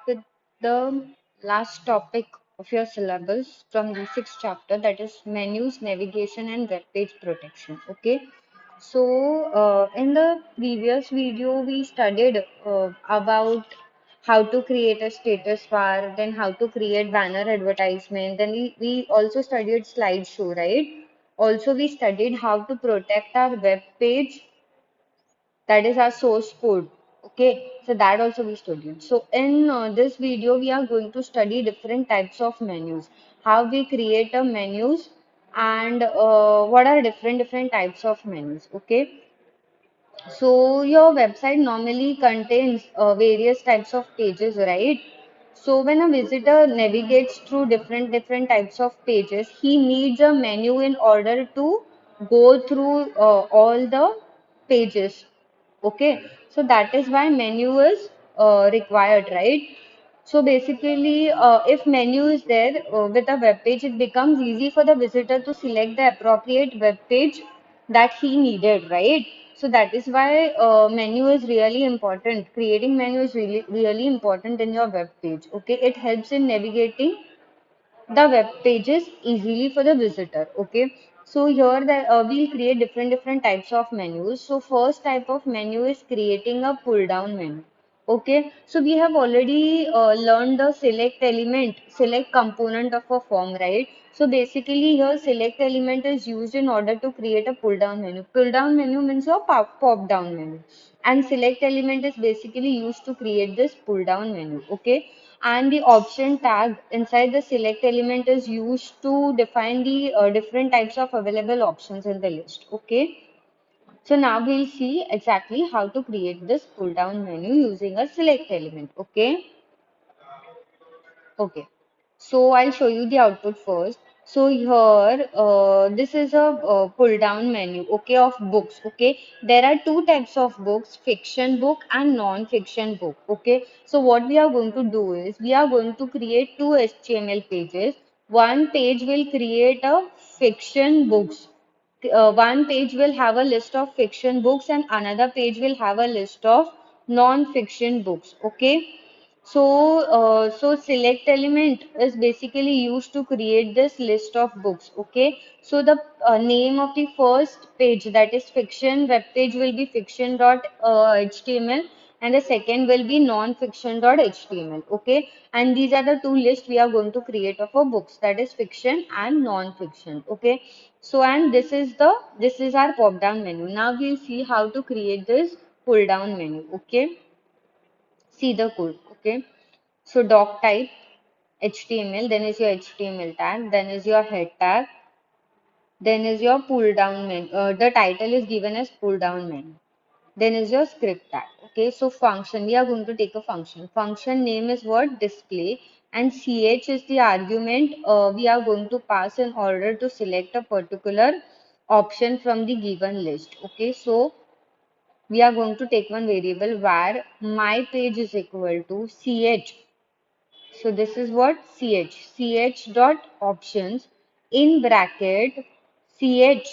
with the last topic of your syllabus from the sixth chapter, that is menus, navigation, and web page protection. Okay. So, in the previous video, we studied about how to create a status bar, then how to create banner advertisement, then we also studied slideshow, right? Also, we studied how to protect our web page, that is our source code. Okay, so that also we studied. So in this video we are going to study different types of menus, how we create a menus, and what are different types of menus. Okay, so your website normally contains various types of pages, right? So when a visitor navigates through different types of pages, he needs a menu in order to go through all the pages. Okay, so that is why menu is required, right? So basically, if menu is there with a web page, it becomes easy for the visitor to select the appropriate web page that he needed, right? So that is why menu is really important. Creating menu is really important in your web page. Okay, it helps in navigating the web pages easily for the visitor. Okay, so here that we'll create different types of menus. So first type of menu is creating a pull down menu. Okay, so we have already learned the select element, select component of a form, right? So basically here select element is used in order to create a pull down menu. Pull down menu means your pop down menu, and select element is basically used to create this pull down menu. Okay, and the option tag inside the select element is used to define the different types of available options in the list. Okay, so now we'll see exactly how to create this pull down menu using a select element. Okay. Okay, so I'll show you the output first. So here, this is a pull down menu, okay, of books. Okay, there are two types of books, fiction book and non-fiction book. Okay, so what we are going to do is we are going to create two HTML pages. One page will create a fiction books. One page will have a list of fiction books and another page will have a list of non-fiction books. Okay, so select element is basically used to create this list of books. Okay. So the name of the first page, that is fiction web page, will be fiction.html, and the second will be non-fiction.html. Okay. And these are the two lists we are going to create of our books, that is fiction and non-fiction. Okay. So and this is our pop down menu. Now we'll see how to create this pull down menu. Okay. See the code. Okay. So doc type HTML, then is your HTML tag, then is your head tag, then is your pull down menu. The title is given as pull down menu. Then is your script tag. Okay, so function, we are going to take a function. Function name is what? Display, and ch is the argument we are going to pass in order to select a particular option from the given list. Okay, so we are going to take one variable where my page is equal to ch. So this is what? Ch dot options in bracket ch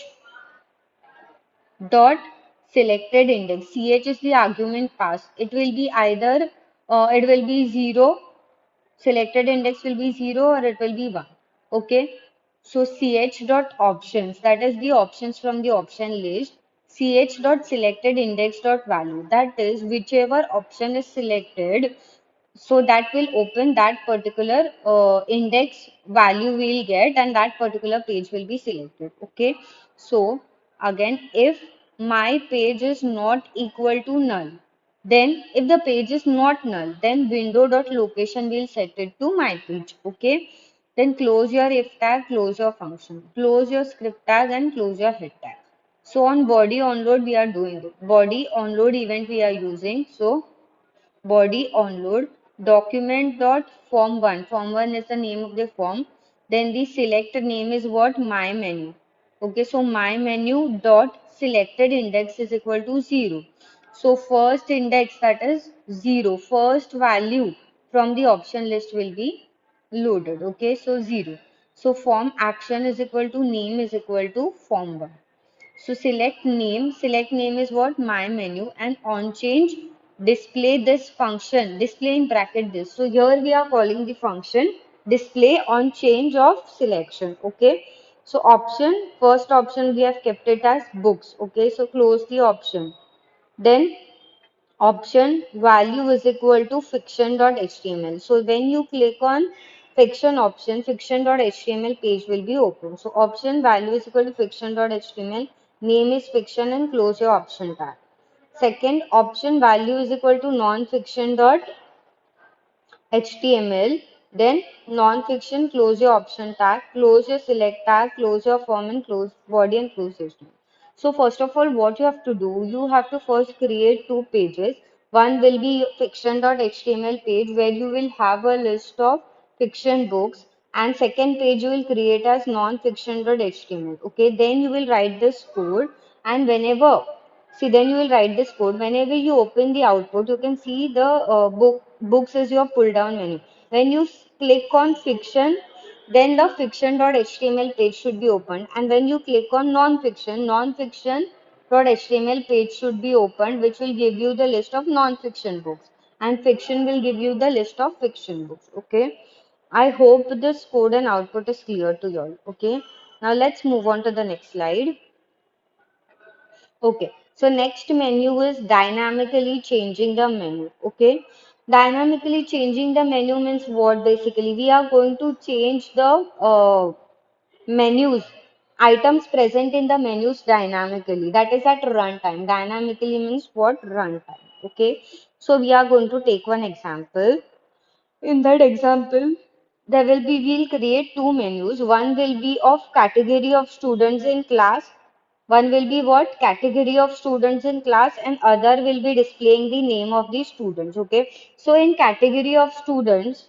dot selected index. Ch is the argument passed. It will be either it will be 0, selected index will be 0, or it will be 1. Okay. So ch dot options, that is the options from the option list. Ch dot selected index dot value, that is whichever option is selected, so that will open that particular index value we'll get, and that particular page will be selected. Okay, so again, if my page is not equal to null, then if the page is not null, then window.location will set it to my page. Okay, then close your if tag, close your function, close your script tag, and close your head tag. So on body onload we are doing it. Body onload event we are using. So body onload document dot form1. Form1 is the name of the form. Then the select name is what? My menu. Okay, so my menu dot selected index is equal to 0. So first index, that is 0. First value from the option list will be loaded. Okay, so 0. So form action is equal to name is equal to form1. So select name is what? My menu, and on change display this function, display in bracket this. So here we are calling the function display on change of selection. Okay. So option, first option we have kept it as books. Okay. So close the option. Then option value is equal to fiction.html. So when you click on fiction option, fiction.html page will be open. So option value is equal to fiction.html, name is fiction and close your option tag. Second option value is equal to non-fiction.html. Then non-fiction, close your option tag, close your select tag, close your form and close body and close HTML. So first of all, what you have to do, you have to first create two pages. One will be fiction.html page where you will have a list of fiction books, and second page you will create as non-fiction.html. Okay, then you will write this code, and whenever see, then you will write this code. Whenever you open the output, you can see the books is your pull down menu. When you click on fiction, then the fiction.html page should be opened. And when you click on non-fiction, non-fiction.html page should be opened, which will give you the list of non-fiction books. And fiction will give you the list of fiction books. Okay. I hope this code and output is clear to you all. Okay. Now let's move on to the next slide. Okay, so next menu is dynamically changing the menu. Okay, dynamically changing the menu means what basically? We are going to change the menus, items present in the menus dynamically. That is at runtime. Dynamically means what? Runtime. Okay, so we are going to take one example. In that example, there will be, we'll create two menus. One will be of category of students in class. One will be what? Category of students in class, and other will be displaying the name of the students. Okay. So in category of students,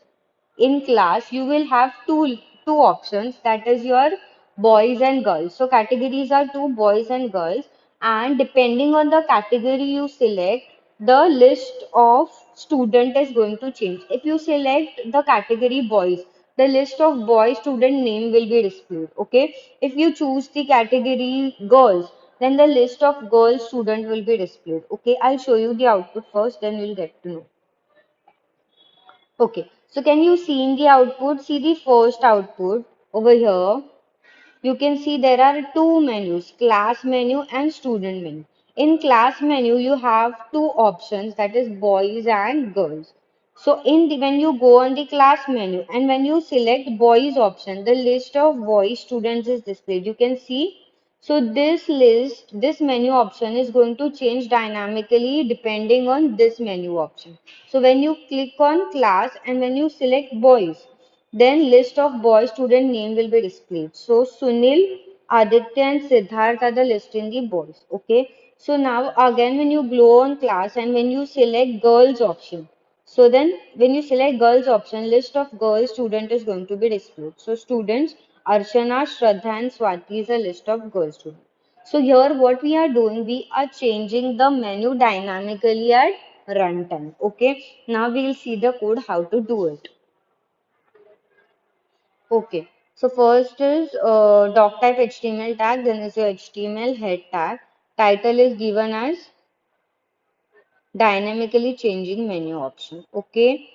in class you will have two options, that is your boys and girls. So categories are two, boys and girls, and depending on the category you select, the list of student is going to change. If you select the category boys, the list of boy student name will be displayed. Okay, if you choose the category girls, then the list of girl student will be displayed. Okay, I'll show you the output first, then you'll get to know. Okay, so can you see in the output? See the first output over here. You can see there are two menus, class menu and student menu. In class menu, you have two options, that is boys and girls. So when you go on the class menu and when you select boys option, the list of boys students is displayed. You can see. So this menu option is going to change dynamically depending on this menu option. So when you click on class and when you select boys, then list of boy student name will be displayed. So Sunil, Aditya and Siddharth are the list in the boys. Okay. So now again when you go on class and when you select girls option. So then when you select girls option, list of girls student is going to be displayed. So students, Archana, Shraddha and Swati is a list of girls students. So here what we are doing, we are changing the menu dynamically at runtime. Okay. Now we will see the code how to do it. Okay, so first is doc type HTML tag, then is your HTML head tag. Title is given as dynamically changing menu option. Okay,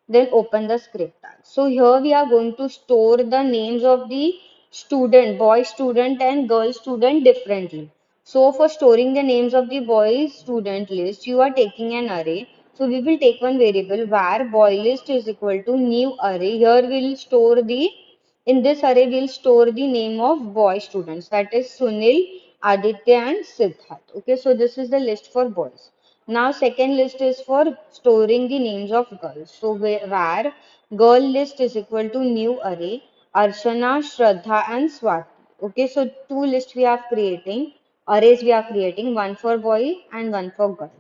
then open the script tag. So here we are going to store the names of the student, boy student and girl student differently. So for storing the names of the boy student list, you are taking an array. So we will take one variable var boy list is equal to new array. Here we will store the, in this array we'll store the name of boy students, that is Sunil, Aditya and Siddharth. Okay, so this is the list for boys. Now second list is for storing the names of girls. So var girl list is equal to new array Archana, Shraddha and Swati. Okay, so two lists we are creating, arrays we are creating, one for boy and one for girls.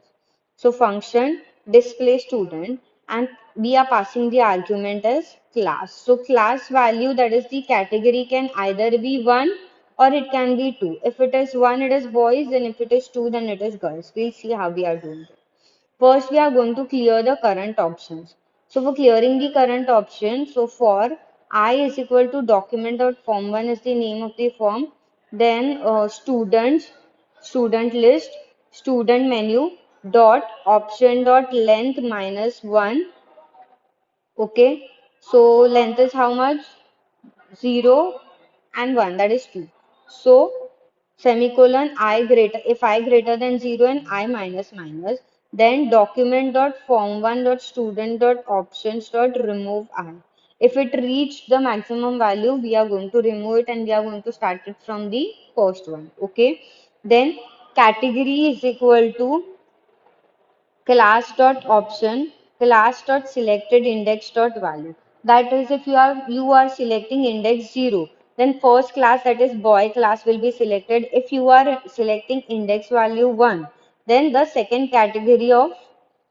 So function display student, and we are passing the argument as class. So class value, that is the category, can either be 1 or it can be 2. If it is 1 it is boys, and if it is 2 then it is girls. We'll see how we are doing it. First we are going to clear the current options. So for clearing the current option, so for I is equal to document.form1 is the name of the form, then students, student list, student menu, dot option dot length minus 1. Okay, so length is how much? 0 and 1, that is 2. So semicolon I greater, if I greater than 0 and I minus minus, then document dot form 1 dot student dot options dot remove I. If it reached the maximum value, we are going to remove it and we are going to start it from the first one. Okay, then category is equal to class dot option class dot selected index dot value. That is, if you are selecting index 0, then first class, that is boy class, will be selected. If you are selecting index value 1, then the second category of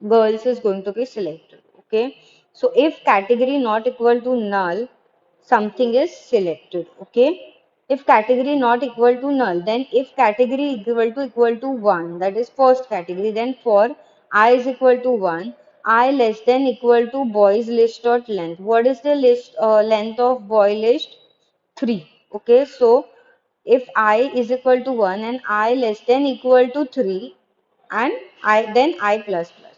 girls is going to be selected. Okay, so if category not equal to null, something is selected. Okay, if category not equal to null, then if category equal to 1, that is first category, then for I is equal to 1, I less than equal to boys list dot length. What is the list length of boy list? 3. Okay, so if I is equal to 1 and I less than equal to 3, and I, then I plus plus.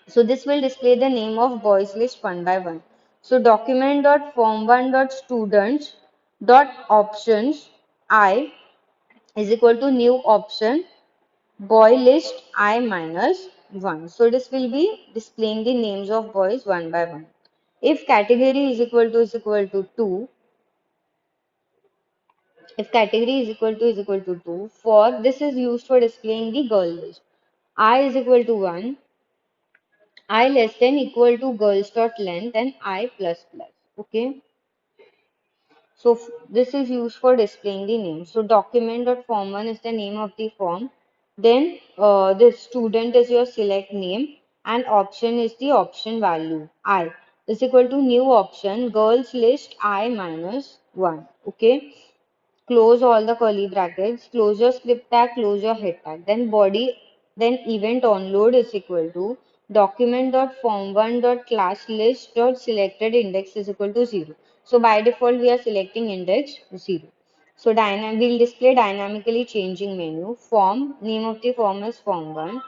So this will display the name of boys list one by one. So document dot form one dot students dot options I is equal to new option boy list I minus 1. So this will be displaying the names of boys one by one. If category is equal to 2, if category is equal to 2, for this is used for displaying the girl list. I is equal to 1, I less than equal to girls dot length and I plus plus. Okay. So this is used for displaying the name. So document dot form one is the name of the form. Then the student is your select name and option is the option value. I is equal to new option girls list I minus 1. Okay, close all the curly brackets, close your script tag, close your head tag. Then body, then event onload is equal to document dot form one dot class list dot selected index is equal to 0. So by default we are selecting index 0. So we'll display dynamically changing menu. Form, name of the form is form 1.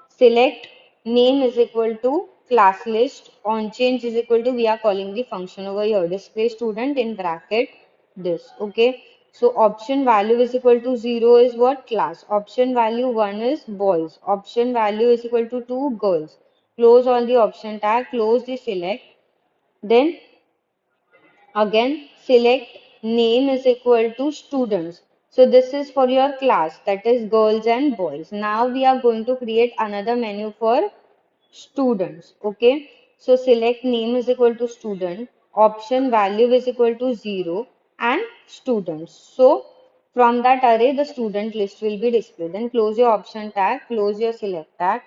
Select name is equal to class list. On change is equal to, we are calling the function over here, display student in bracket this. Okay, so option value is equal to 0 is what? Class. Option value 1 is boys. Option value is equal to 2 girls. Close all the option tag, close the select. Then again, select name is equal to students. So this is for your class, that is girls and boys. Now we are going to create another menu for students. Okay, so select name is equal to student, option value is equal to 0 and students. So from that array, the student list will be displayed. Then close your option tag, close your select tag,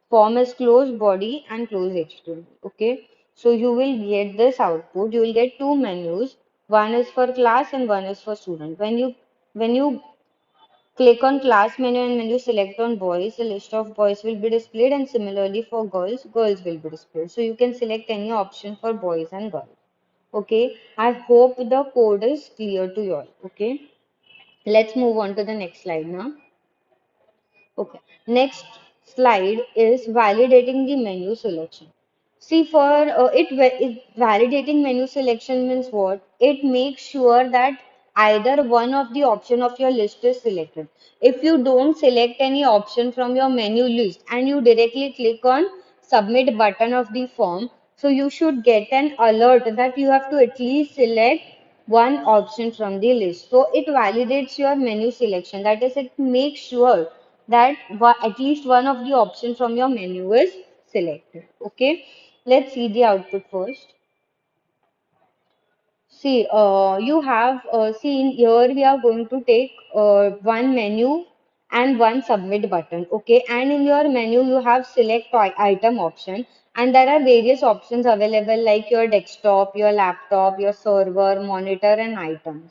form is closed, body and close HTML. Okay, so you will get this output. You will get two menus. One is for class and one is for student. When you click on class menu and when you select on boys, the list of boys will be displayed, and similarly for girls, girls will be displayed. So you can select any option for boys and girls. Okay, I hope the code is clear to you all. Okay, let's move on to the next slide now. Okay, next slide is validating the menu selection. See, for validating menu selection means what? It makes sure that either one of the option of your list is selected. If you don't select any option from your menu list and you directly click on submit button of the form, so you should get an alert that you have to at least select one option from the list. So it validates your menu selection. That is, it makes sure that at least one of the option from your menu is selected. Okay, let's see the output first. See, you have seen here we are going to take one menu and one submit button. Okay, and in your menu you have select item option, and there are various options available like your desktop, your laptop, your server, monitor, and items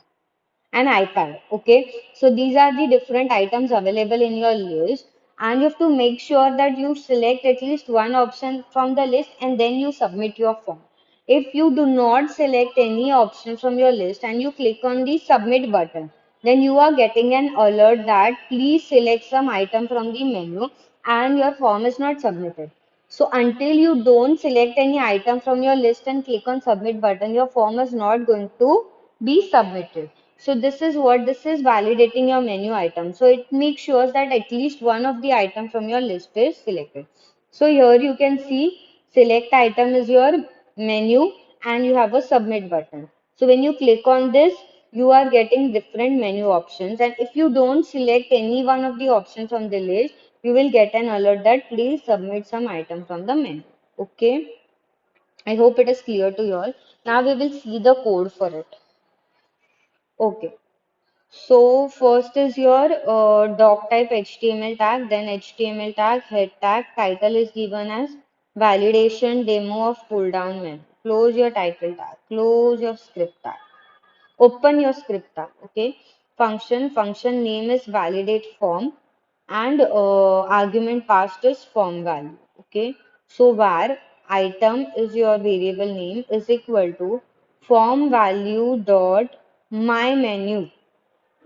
and iPad. Okay, so these are the different items available in your list, and you have to make sure that you select at least one option from the list and then you submit your form. If you do not select any option from your list and you click on the submit button, then you are getting an alert that please select some item from the menu and your form is not submitted. So until you don't select any item from your list and click on submit button, your form is not going to be submitted. So this is what this is, validating your menu item. So it makes sure that at least one of the item from your list is selected. So here you can see select item is your menu and you have a submit button. So when you click on this, you are getting different menu options, and if you don't select any one of the options on the list, you will get an alert that please submit some item from the menu. Okay, I hope it is clear to you all. Now we will see the code for it. Okay, so first is your doc type HTML tag, then HTML tag, head tag, title is given as validation demo of pull down menu. Close your title tag, close your script tag, open your script tag. Okay, function name is validate form, and argument passed is form value. Okay, so var item is your variable name is equal to form value dot my menu.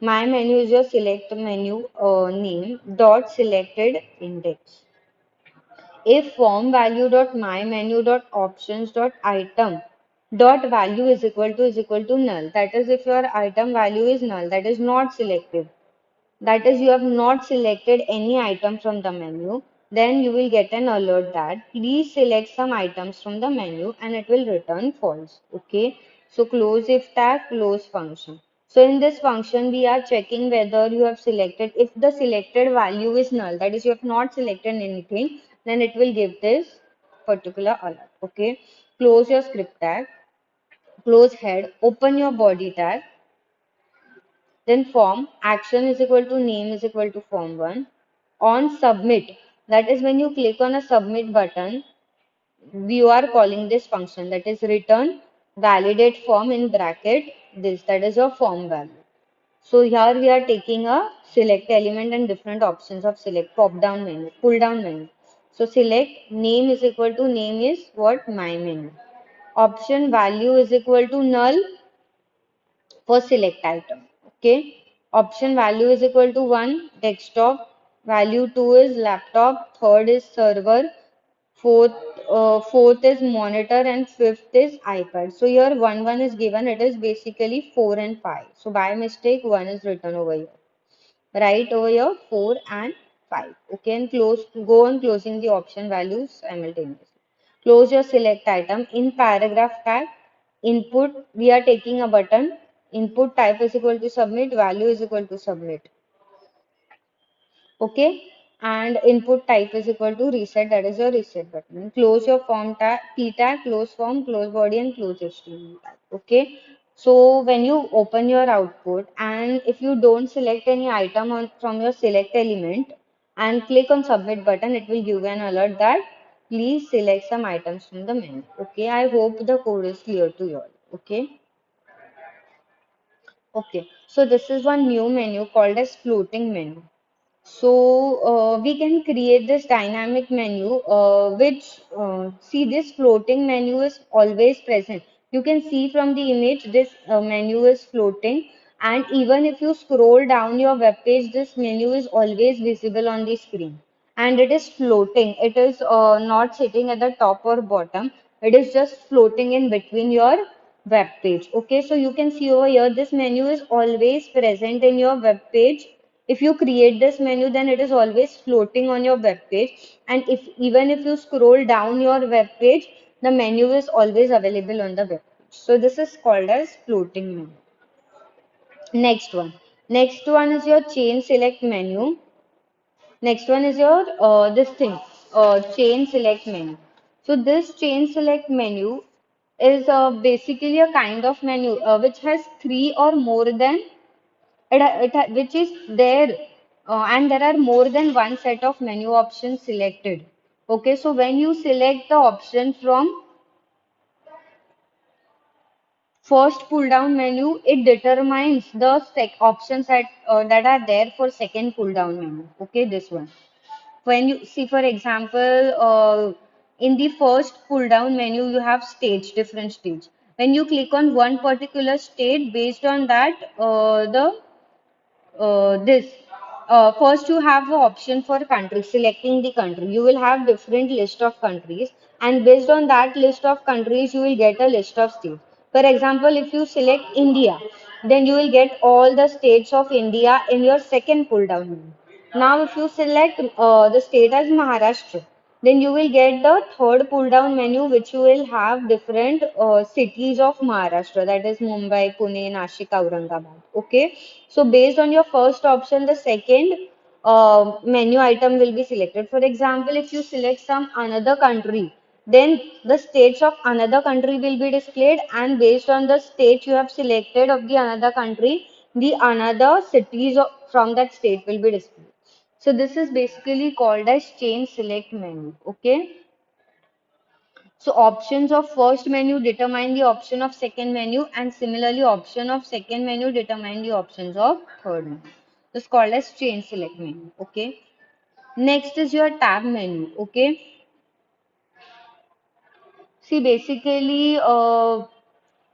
My menu is your select menu name dot selected index. If form value dot my menu dot options dot item dot value is equal to null. That is, if your item value is null, that is not selected. That is, you have not selected any item from the menu, then you will get an alert that please select some items from the menu and it will return false. Okay, so close if tag, close function. So in this function, we are checking whether you have selected. If the selected value is null, that is, you have not selected anything, then it will give this particular alert. Okay, close your script tag, close head, open your body tag, then form action is equal to name is equal to form 1. On submit, that is when you click on a submit button, you are calling this function, that is return validate form in bracket this, that is your form value. So here we are taking a select element and different options of select pop down menu, pull down menu. So select name is equal to name is what, my menu. Option value is equal to null for select item. Okay. Option value is equal to 1, desktop. Value 2 is laptop. Third is server. Fourth, fourth is monitor, and fifth is iPad. So here 1 is given. It is basically 4 and 5. So by mistake 1 is written over here. Right over here 4 and 5. Okay, and go on closing the option values simultaneously. Close your select item. In paragraph tag, input, we are taking a button. Input type is equal to submit, value is equal to submit. Okay, and input type is equal to reset, that is your reset button. Close your form tag, p tag, close form, close body, and close HTML tag. Okay, so when you open your output, and if you don't select any item from your select element and click on submit button, it will give an alert that please select some items from the menu. Okay, I hope the code is clear to you all. Okay. Okay, so this is one new menu called as floating menu. So we can create this dynamic menu, which see, this floating menu is always present. You can see from the image this menu is floating, and even if you scroll down your web page, this menu is always visible on the screen, and it is floating. It is not sitting at the top or bottom. It is just floating in between your web page. Okay, so you can see over here this menu is always present in your web page. If you create this menu, then it is always floating on your web page, and if even if you scroll down your web page, the menu is always available on the web page. So this is called as floating menu. Next one is your chain select menu. Next one is your this thing, chain select menu. So this chain select menu is basically a kind of menu which has three or more than which is there, and there are more than one set of menu options selected. Okay, so when you select the option from first pull down menu, it determines the options that are there for second pull down menu. Okay, this one. When you see, for example, in the first pull down menu, you have stage, different stage. When you click on one particular state, based on that, the this. first you have the option for country, selecting the country. You will have different list of countries, and based on that list of countries, you will get a list of states. For example, if you select India, then you will get all the states of India in your second pull down menu. Now, if you select the state as Maharashtra, then you will get the third pull down menu, which you will have different cities of Maharashtra, that is Mumbai, Pune, Nashik, Aurangabad. Okay. So based on your first option, the second menu item will be selected. For example, if you select some another country, then the states of another country will be displayed, and based on the state you have selected of the another country, the another cities from that state will be displayed. So this is basically called as chain select menu. Okay. So options of first menu determine the option of second menu, and similarly option of second menu determine the options of third menu. It's called as chain select menu. Okay. Next is your tab menu. Okay. See, basically,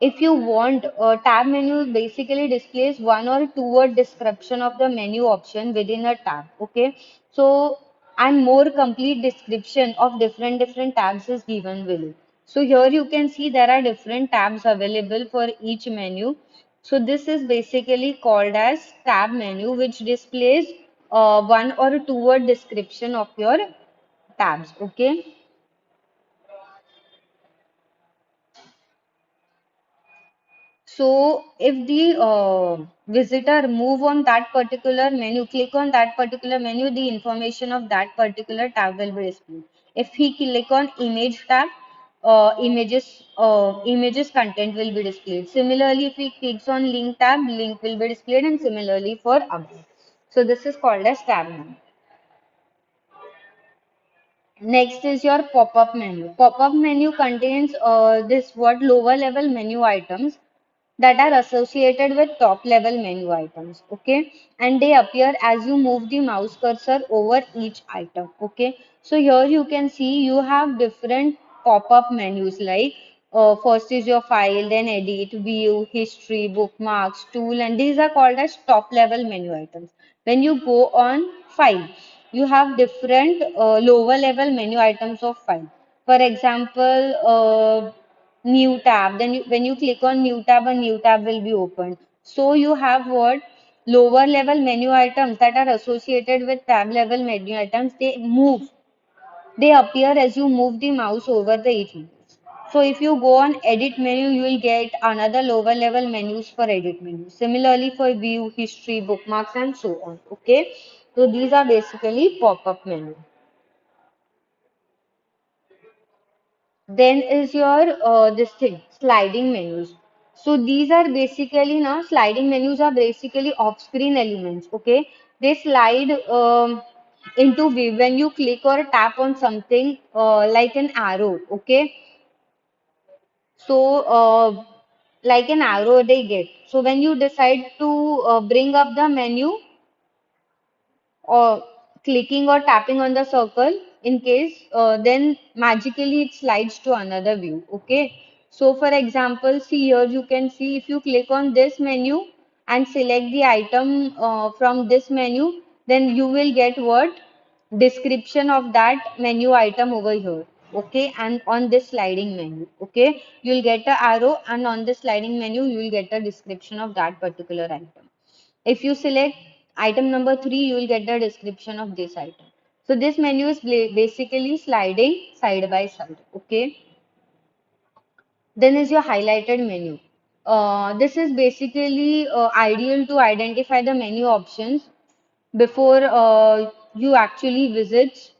if you want, tab menu basically displays one or two word description of the menu option within a tab. Okay, so and more complete description of different tabs is given below. So here you can see there are different tabs available for each menu. So this is basically called as tab menu, which displays one or two word description of your tabs. Okay. So if the visitor move on that particular menu, click on that particular menu, the information of that particular tab will be displayed. If he click on image tab, images content will be displayed. Similarly, if he clicks on link tab, link will be displayed, and similarly for about. So this is called as tab menu. Next is your pop-up menu. Pop-up menu contains this what lower level menu items that are associated with top level menu items. Okay, and they appear as you move the mouse cursor over each item. Okay, so here you can see you have different pop-up menus like first is your file, then edit, view, history, bookmarks, tool, and these are called as top level menu items. When you go on file, you have different lower level menu items of file. For example, new tab. Then when you click on new tab, a new tab will be opened. So you have what lower level menu items that are associated with tab level menu items. They move. They appear as you move the mouse over the each menu. So if you go on edit menu, you will get another lower level menus for edit menu. Similarly for view, history, bookmarks, and so on. Okay. So these are basically pop-up menu. Then is your this thing sliding menus. So these are basically now sliding menus are basically off-screen elements. Okay, they slide into view when you click or tap on something like an arrow. Okay, so like an arrow they get. So when you decide to bring up the menu, or clicking or tapping on the circle in case then magically it slides to another view. Okay, so for example, see here you can see if you click on this menu and select the item from this menu, then you will get what description of that menu item over here. Okay, and on this sliding menu, okay, you'll get a arrow, and on this sliding menu you will get a description of that particular item. If you select item number 3, you will get the description of this item. So this menu is basically sliding side by side. Okay. Then is your highlighted menu. This is basically ideal to identify the menu options before you actually visit.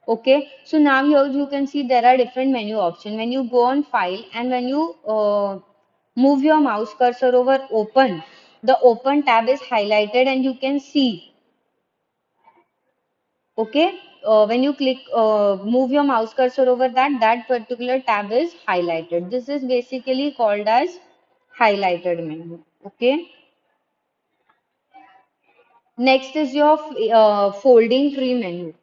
Okay, so now here you can see there are different menu options. When you go on file and when you move your mouse cursor over open, the open tab is highlighted and you can see. Okay, when you click, move your mouse cursor over that, that particular tab is highlighted. This is basically called as highlighted menu. Okay, next is your folding tree menu.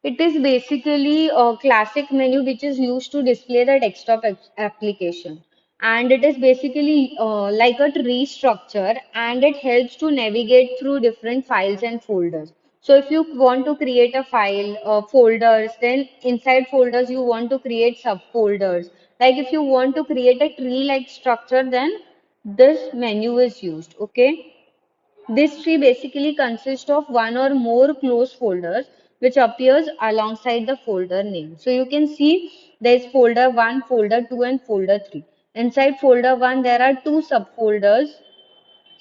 It is basically a classic menu which is used to display the desktop application. and it is basically like a tree structure, and it helps to navigate through different files and folders. So if you want to create a file folders, then inside folders you want to create subfolders. Like if you want to create a tree like structure, then this menu is used. Okay, this tree basically consists of one or more closed folders which appears alongside the folder name. So you can see there's folder 1, folder 2 and folder 3. Inside folder 1 there are two subfolders,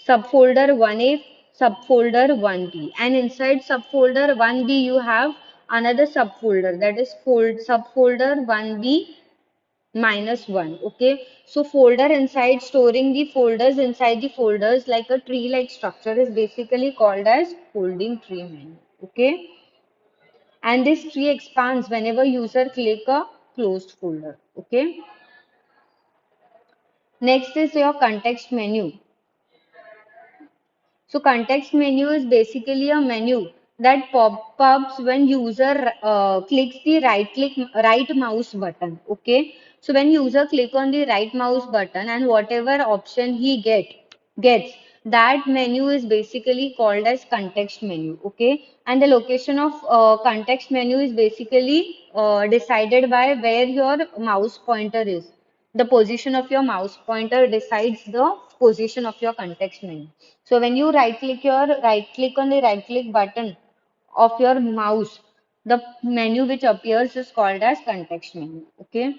subfolder 1A, subfolder 1B, and inside subfolder 1B you have another subfolder, that is subfolder 1B minus 1. Okay, so folder inside, storing the folders inside the folders like a tree like structure, is basically called as folding tree menu. Okay, and this tree expands whenever user click a closed folder. Okay, next is your context menu. So context menu is basically a menu that pop-ups when user clicks the right mouse button. Okay. So when user click on the right mouse button, and whatever option he gets, that menu is basically called as context menu. Okay. And the location of context menu is basically decided by where your mouse pointer is. The position of your mouse pointer decides the position of your context menu. So when you right click on the right click button of your mouse, the menu which appears is called as context menu. Okay.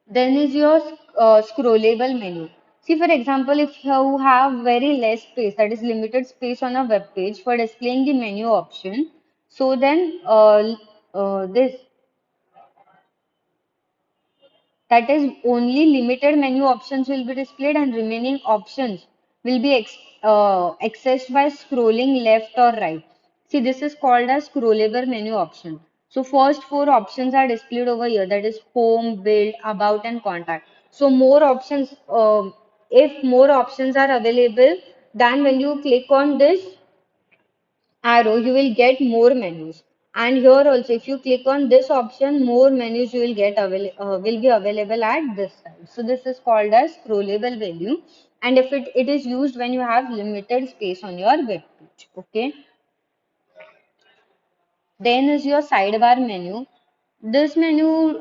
Then is your scrollable menu. See, for example, if you have very less space, that is limited space on a web page for displaying the menu option, so then this, that is, only limited menu options will be displayed and remaining options will be accessed by scrolling left or right. See, this is called as scrollable menu option. So first four options are displayed over here, that is home, build, about and contact. So more options, if more options are available, then when you click on this arrow, you will get more menus. And here also, if you click on this option, more menus you will will be available at this side. So this is called as scrollable menu. And if it is used when you have limited space on your web page. Okay. Then is your sidebar menu. This menu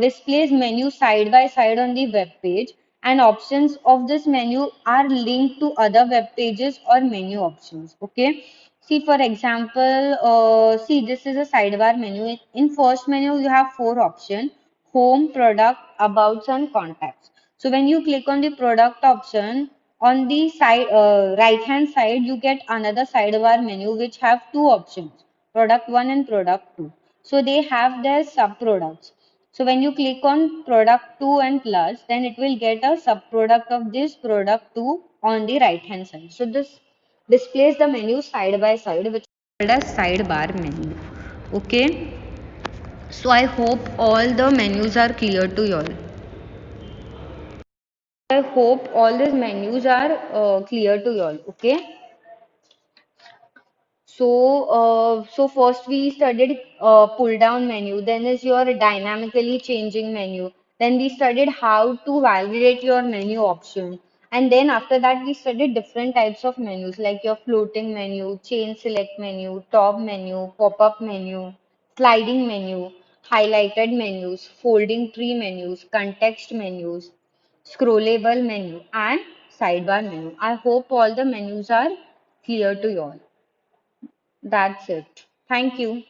displays menu side by side on the web page, and options of this menu are linked to other web pages or menu options. Okay. See, for example, see, this is a sidebar menu. In first menu, you have four options: home, product, abouts, and contacts. So when you click on the product option, on the side right hand side, you get another sidebar menu which have two options, product 1 and product 2. So they have their sub products. So when you click on product 2 and plus, then it will get a sub product of this product 2 on the right hand side. So this displays the menu side by side, which is called as sidebar menu. Okay. So I hope all the menus are clear to you all. I hope all these menus are clear to you all. Okay. So first we studied pull down menu, then is your dynamically changing menu. Then we studied how to validate your menu option. And then after that we studied different types of menus like your floating menu, chain select menu, top menu, pop-up menu, sliding menu, highlighted menus, folding tree menus, context menus, scrollable menu, and sidebar menu. I hope all the menus are clear to you all. That's it. Thank you.